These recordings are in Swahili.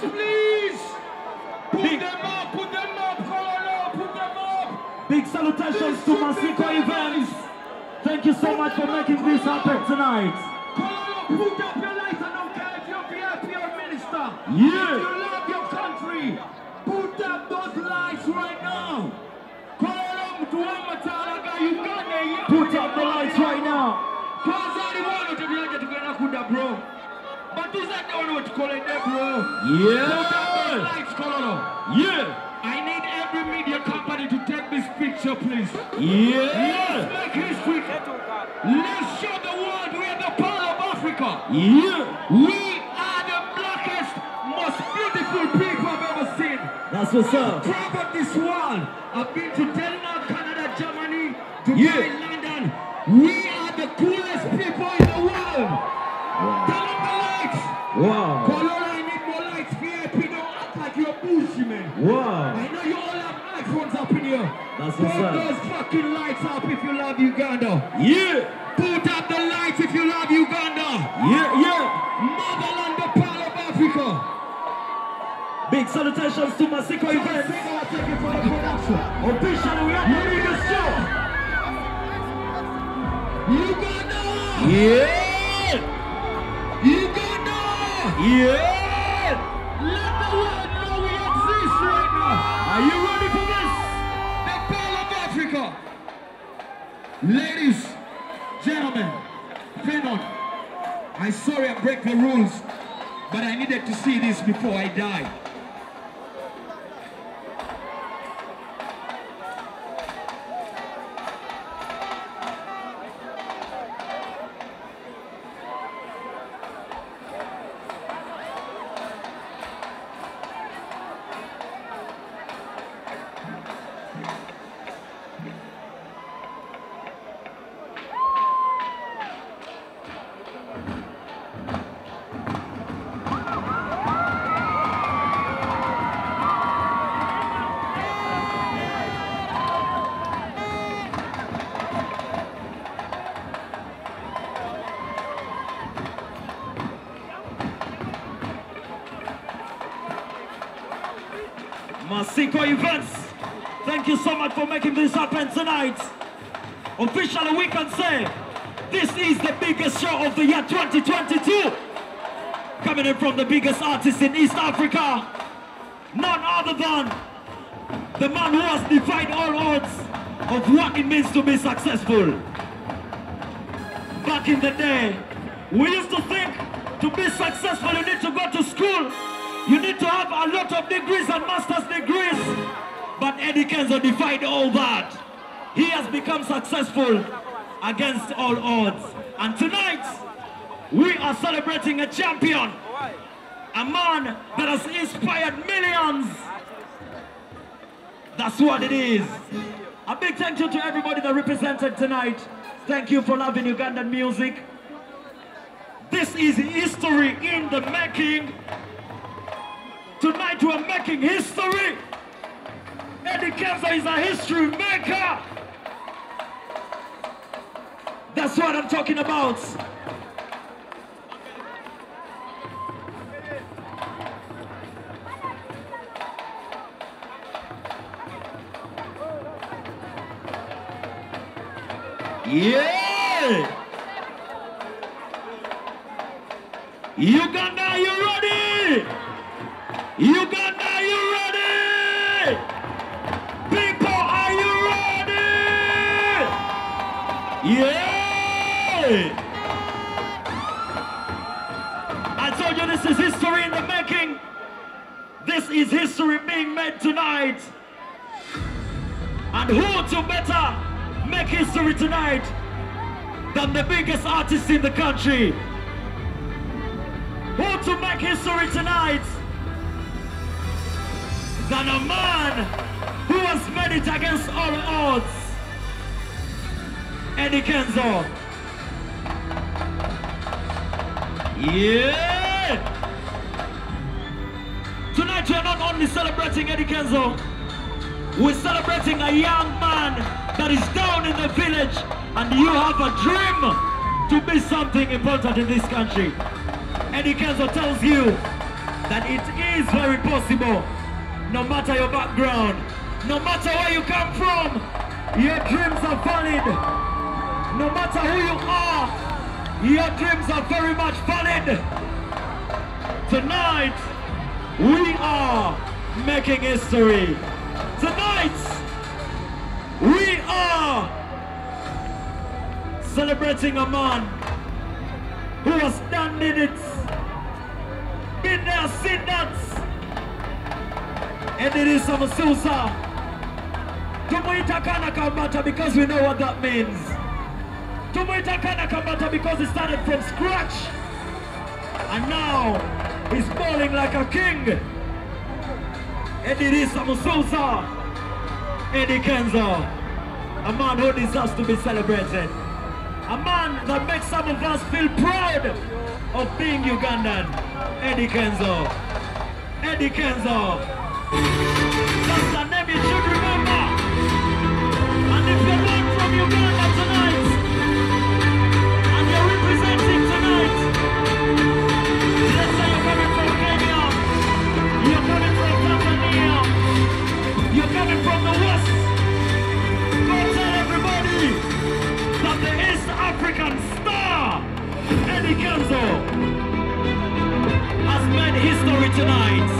Please! Put them up, Kololo, put them up! Big salutations to Masiko Events. Thank you so much for making this happen tonight. Kololo, put up your lights. I don't care if you're VIP or minister. Yeah. If you love your country, put up those lights right now. Kololo, put up the lights right now. Bro. But this I don't know what to call it, bro. Yeah. Put up those lights, Kololo. Yeah. I need every media company to take this picture, please. Yeah. Let's make history. Let's show the world we are the pearl of Africa. Yeah. We are the blackest, most beautiful people I've ever seen. That's what's up. I'm proud of this world. I've been to Denmark, Canada, Germany, Dubai, London. We are the coolest people in the world. Wow. Turn on the lights. Wow. Kololo, I need more lights. VIP, don't act like you're bullshit, man. Wow. I know you all have iPhones up in here. That's what's Put up. those fucking lights up if you love Uganda. Yeah. Put up the lights if you love Uganda. Yeah, yeah. Motherland, the pearl of Africa. Big salutations to Masiko Events. Officially, we are the biggest show. Uganda. Yeah. Uganda. Yeah. Let the world know we exist right now. Are you ready for this? The pearl of Africa. Ladies, gentlemen, Finon, I'm sorry I break the rules, but I needed to see this before I die. Masiko Events, thank you so much for making this happen tonight. Officially, we can say this is the biggest show of the year 2022. Coming in from the biggest artist in East Africa, none other than the man who has defied all odds of what it means to be successful. Back in the day, we used to think to be successful you need to go to school. You need to have a lot of degrees and master's degrees. But Eddy Kenzo defied all that. He has become successful against all odds. And tonight, we are celebrating a champion. A man that has inspired millions. That's what it is. A big thank you to everybody that represented tonight. Thank you for loving Ugandan music. This is history in the making. Tonight we are making history. Eddy Kenzo is a history maker. That's what I'm talking about. Yeah! Uganda, you ready? Uganda, are you ready? People, are you ready? Yeah! I told you this is history in the making. This is history being made tonight. And who to better make history tonight than the biggest artist in the country? Who to make history tonight than a man who has made it against all odds? Eddy Kenzo. Yeah! Tonight we are not only celebrating Eddy Kenzo, we're celebrating a young man that is down in the village, and you have a dream to be something important in this country. Eddy Kenzo tells you that it is very possible, no matter your background, no matter where you come from, your dreams are valid. No matter who you are, your dreams are very much valid. Tonight, we are making history. Tonight, we are celebrating a man who has done it, been there, seen that. And it is some Susa. Tumuita Kana Kambata because we know what that means. Tumuita Kana Kambata because he started from scratch. And now he's balling like a king. And it is some Susa. Eddy Kenzo. A man who deserves to be celebrated. A man that makes some of us feel proud of being Ugandan. Eddy Kenzo. Eddy Kenzo. That's the name you should remember. And if you're not from Uganda tonight, and you're representing tonight, let's say you're coming from Kenya, you're coming from Tanzania, you're coming from the West, go tell everybody that the East African star, Eddy Kenzo, has made history tonight.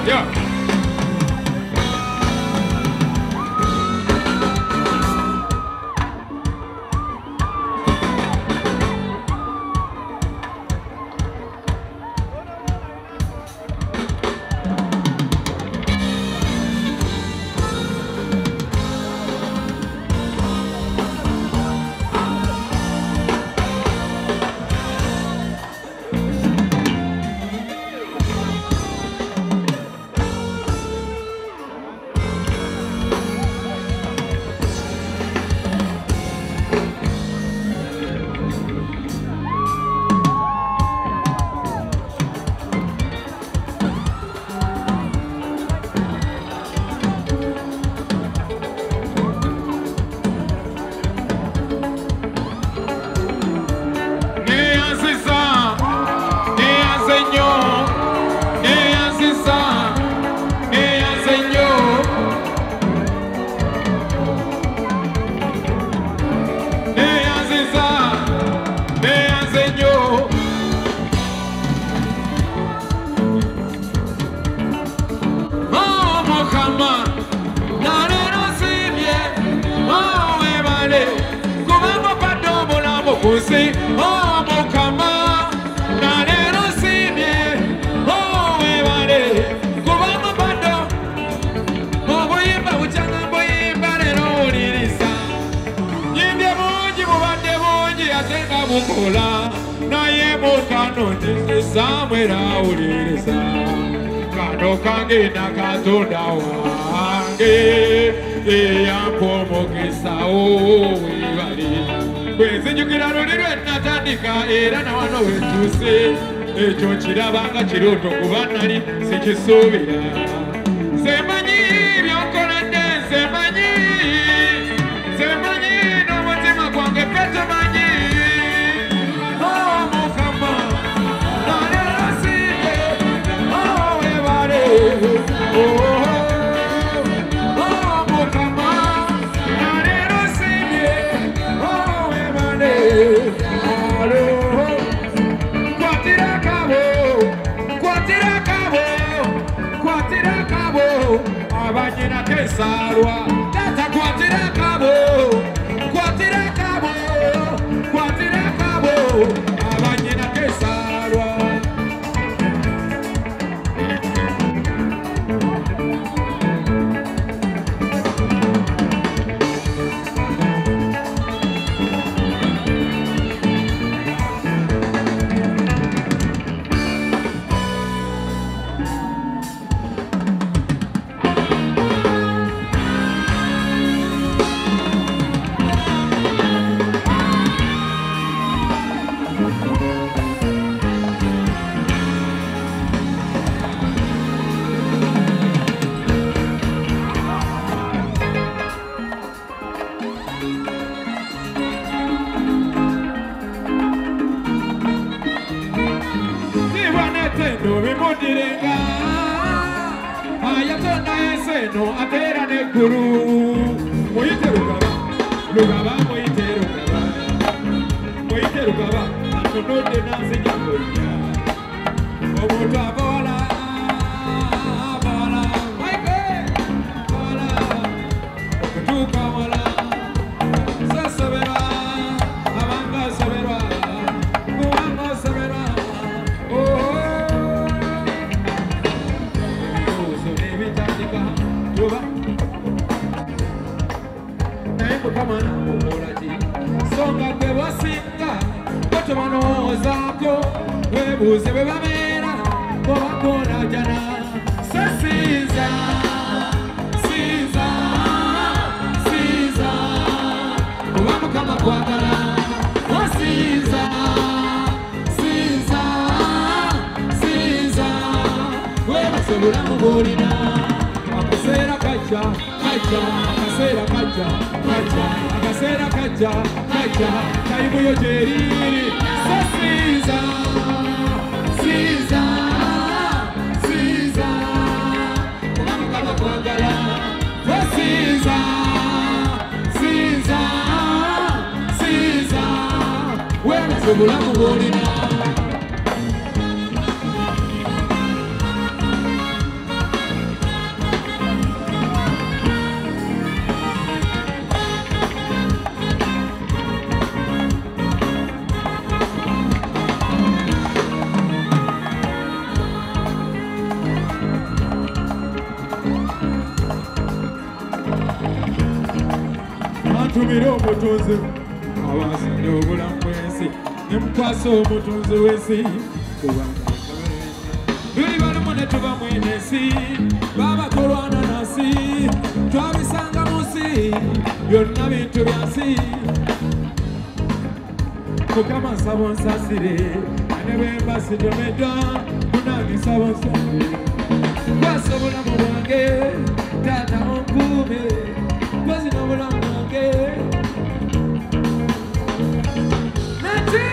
Yo. Chiruto kubanali sikisubira semanyi byokolade semanyi n'omutima gwange petemanyi mukama nalelasibe webale mukama nalelasibe webale abanyina kesarwa data kwatira kabo abanyina kesarwa Atera ne guru, moite rugaba, moite rugaba. mwana mukolaji songa gwe wasinga tomanowoozaako webuuze bwe babeera obakola jana sesiza oba mukama kwagala wasiza webaze obulamu bwolina akaseera kajja akaseera kajja akaseera kajja tayimuyo gyeriri sesiza oba mukama kwagala wasiza webaze obulamu bwolina Tumira omutunzi abasinga obulamu bw'ensi nemukwasa omutunzi w'ensi luli balumu ne tuba mwenensi baba tolwana nansi twabisanga mu nsi byonna bintu bya nsi mukama nsaba onsasire ane bwemba sitomedda munange nsaba onsasire kwasa obulamu bwange taata onkuume kwazina obulamu bwange nati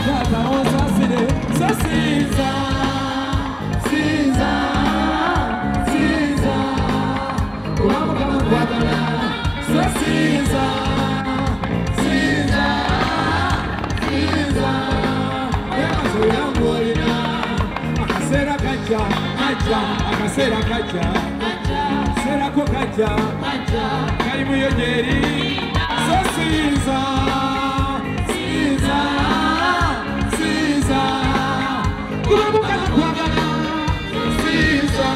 taata onsasire sasiza obamukama kwagala sasiza webaze obulamu olina akaseera kajja akaseera kajja seerako kajja kalimuyo gyeri sasiza kubamukama kwagala siza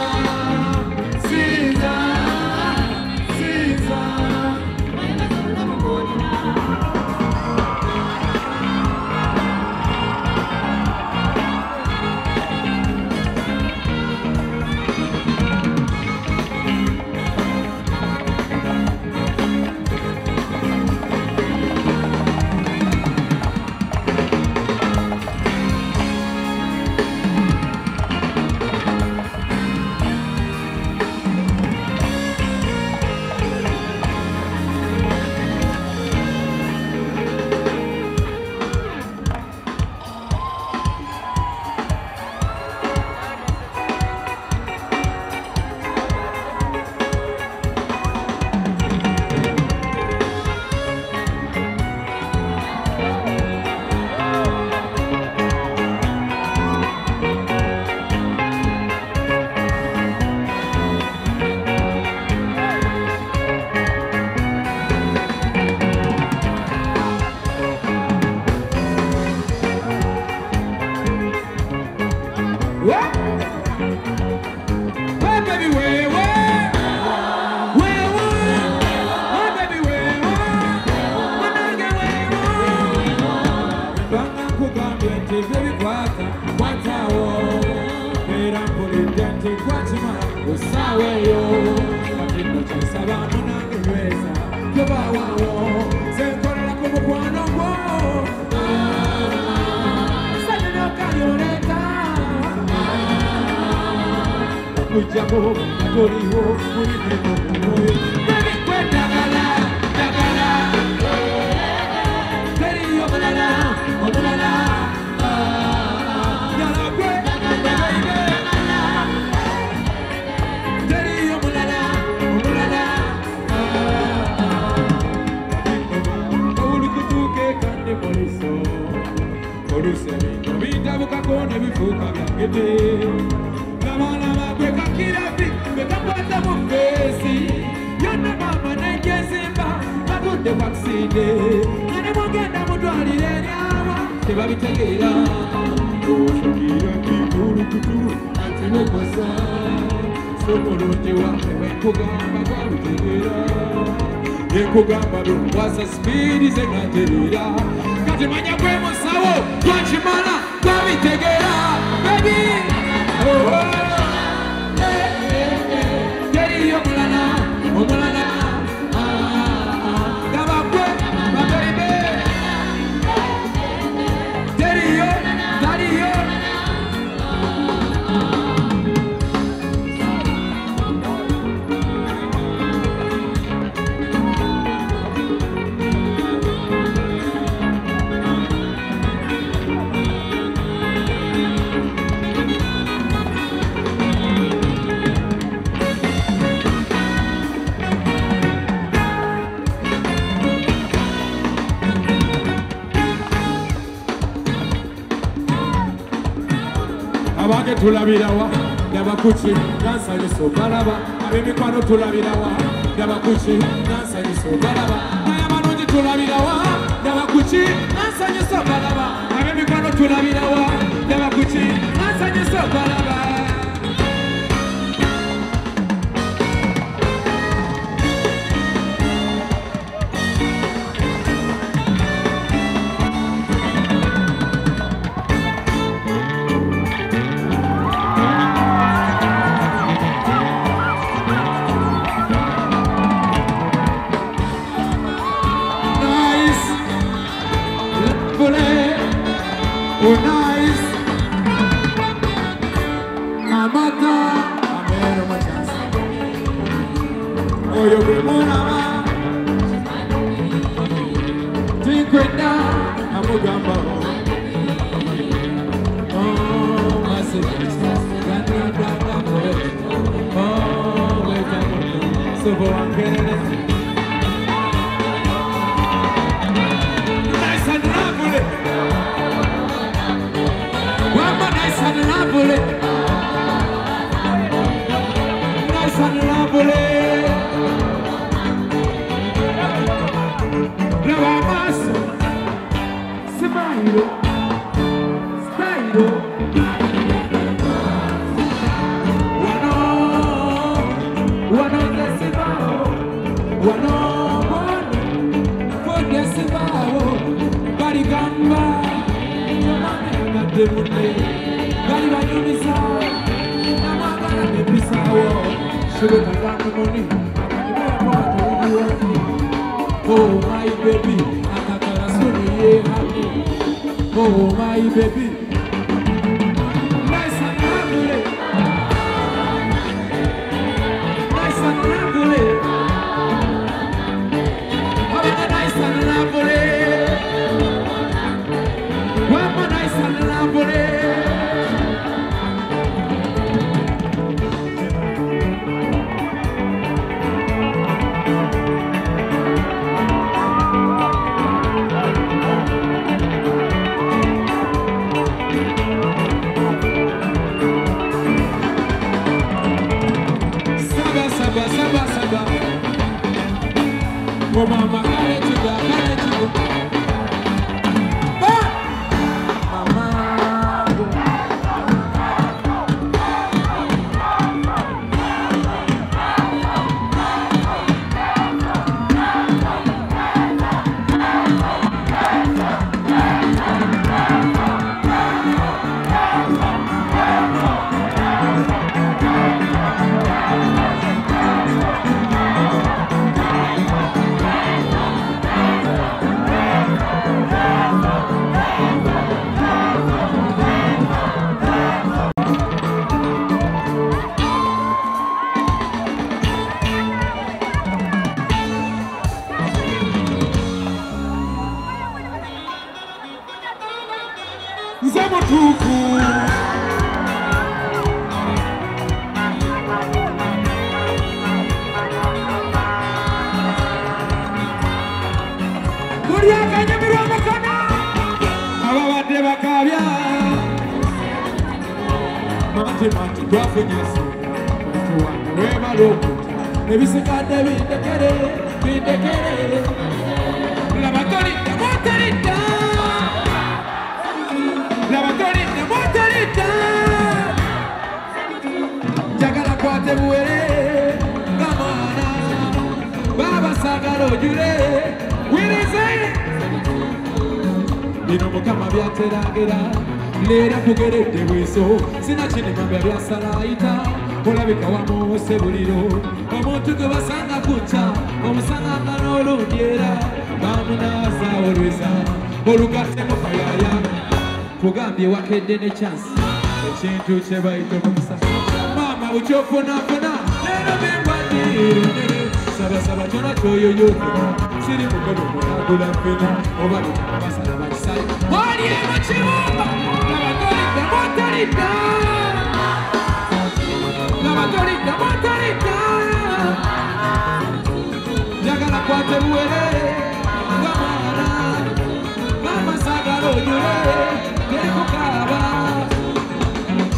omulungi wange bwenkugamba gwabitegeera yenkugamba lwasa sipiidi ze ngaterera kati manya gwe musawo twakimala gwabitegeera bebi teriyo mulala omulala gabagwe babeibe teriyo taliyo abage tulabirawa yabakuchi nansanyuso balaba abemikwano tulabirawa yabakuchi nansanyuso balaba nayamalungi tulabirawa yabakuchi nansanyuso balaba abemikwano tulabirawa yabakuchi nansanyuso balaba Oh nice, Amata, Amero Machas. Oh you be Monama, Tinkwenda, Amugamba. Oh my sisters, oh welcome, so for nice and lovely. Nice and lovely. Nice and lovely. Now I must smile, style. One of the Sibao, one for the Sibao, Barigamba, Gari banyumisa, namagala nebisawo. Sugar kagamba money, oh my baby, akakala suni ye happy. Oh my baby, nice and lovely, nice and lovely. Oh nice and lovely, oh nice and lovely. Saba. Oh mama, carry to go. kwate buwere ngamwana baba sagala ojule wirize bino mukama byateragera lera kugeredde bweso sina kinema byasalaayita olabika wamuwose buliro omuntu gwe basanga kuca omusana nga n'olundyera bamunaaza olweza olugatte mukayaya kugambye wakedde ne chansi ekintu kye bayita omukisa maama bukyofunafuna leero bengwadde sabasaba kyona kyoyoyokera siri mukono munagula ffena oba basala bakisayi oliemu kibumba nabatolidde motalidda nabatolidde motalidda njagala kwate buwere nga mwana mama sagala ojule terikukaaba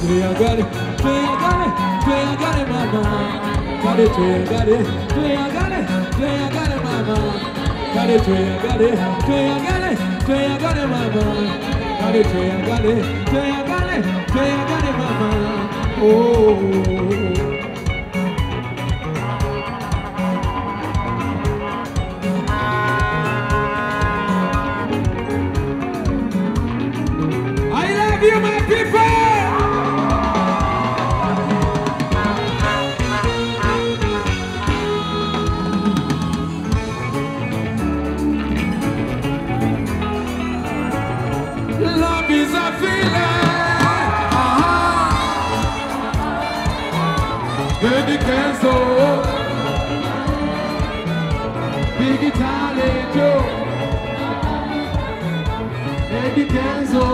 tweyagale tweyagale tweyagale mama kale tweyagale tweyagale tweyagale mama kale tweyagale tweyagale tweyagale mama kale tweyagale tweyagale tweyagale mama oh I love you my people. Love is a feeling. Eddy Kenzo, big talent, Eddy Kenzo,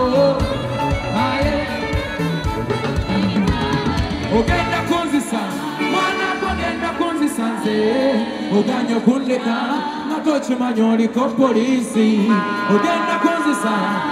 ogenda kunzisa, mwana ogenda kunzisa nze, oganyo kunleka, nga tokimanyi oliko poliisi, ogenda kunzisa.